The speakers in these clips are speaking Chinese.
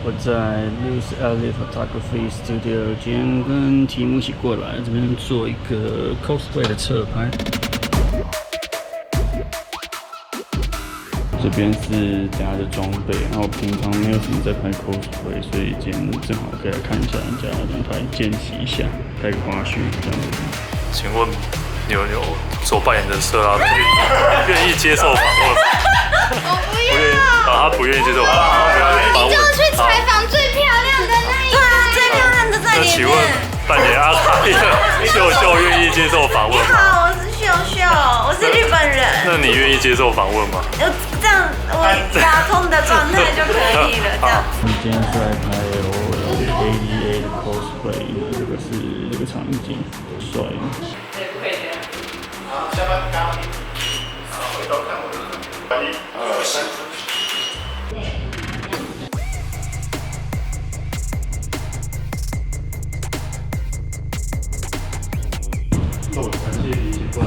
我在 Luce Elliott Photography Studio， 今天跟提姆一起过来这边做一个 cosplay 的侧拍。这边是大家的装备，然后平常没有什么在拍 cosplay， 所以今天正好可以来看一下人家人拍，见习一下，拍个花絮这样子。请问牛牛所扮演的色拉愿意接受访问吗？我不要。他不愿意接受访问。你就去采访最漂亮的那一个。对啊，最漂亮的在里面。请问扮演阿卡丽的秀秀愿意接受访问吗？好，我是秀秀，我是日本人。那你愿意接受访问吗？这样我打通的状态就可以了。这样。我们今天是来拍ADA 的 cosplay， 这个场景帅。对，不可以这样。好，下班刚。好，回头看我的。1、2、3。感谢你习惯。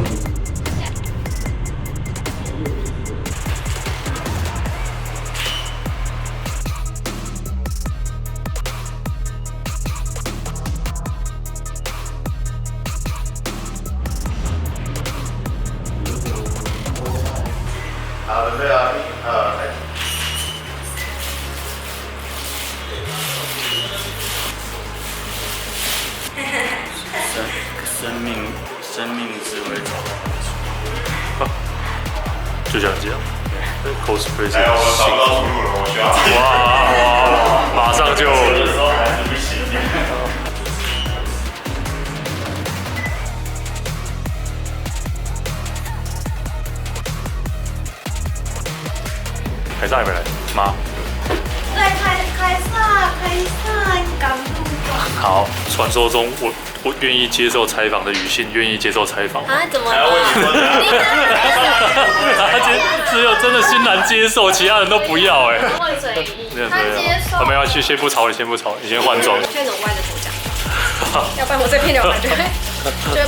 好，准备了，1、2、3。生命智慧找就这样讲。cosplay 是。哎，我找不到出路了，我需要。哇，马上就。这时候还是不行。凯撒还没来吗？对，凯撒，赶路中。好，传说中我愿意接受采访的语信，愿意接受采访。啊？怎么还要问你说怎样？他只有真的欣然接受，其他人都不要哎。问随意，他接受。没有，先不吵你，先不吵，你先换装。去那种歪着头讲，要不然我这片刘海就会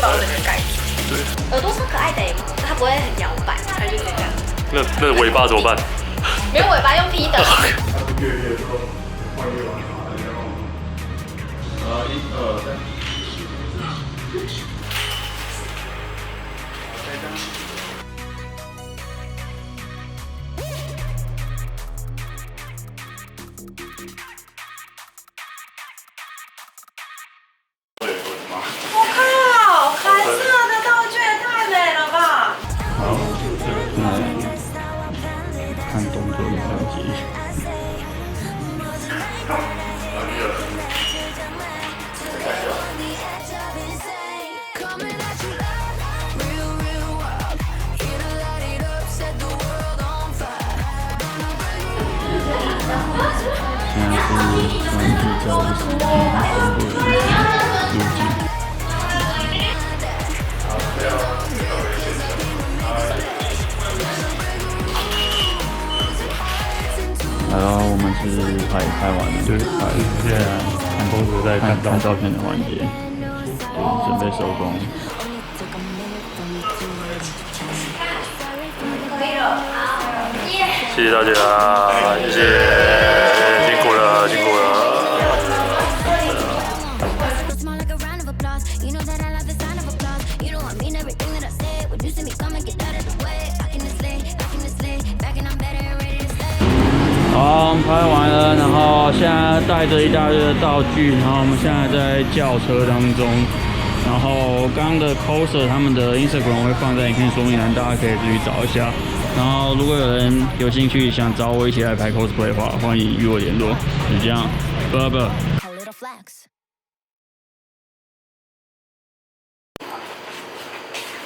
把我整个盖住。耳朵超可爱的耶，它不会很摇摆，它就是这样。那尾巴怎么办？没有尾巴用劈的。越厚，换越往上，然后1、2、3。我靠，凯撒的道具也太美了吧！好，看动作的环节。现在是专注在我手机全部的路径。然后我们是拍完了，就是现在看公主在看照片的环节，对，准备收工。谢谢大家，谢谢，辛苦了，辛苦了。好，拍完了，然后现在带着一大堆的道具，然后我们现在在轿车当中。然后刚刚的 coser 他们的 Instagram 会放在影片说明栏，大家可以自己找一下。然后如果有人有兴趣想找我一起来拍 cosplay 的话，欢迎与我联络。就这样，拜拜。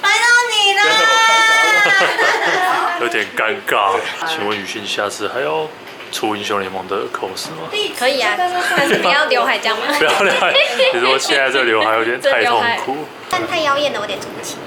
拍到你了。有点尴尬。请问雨欣下次还要出英雄联盟的 cos 吗？可以啊，但是不要刘海这样吗？不要刘海，你说现在这刘海有点太痛苦。但太妖艳了，我有点出不起。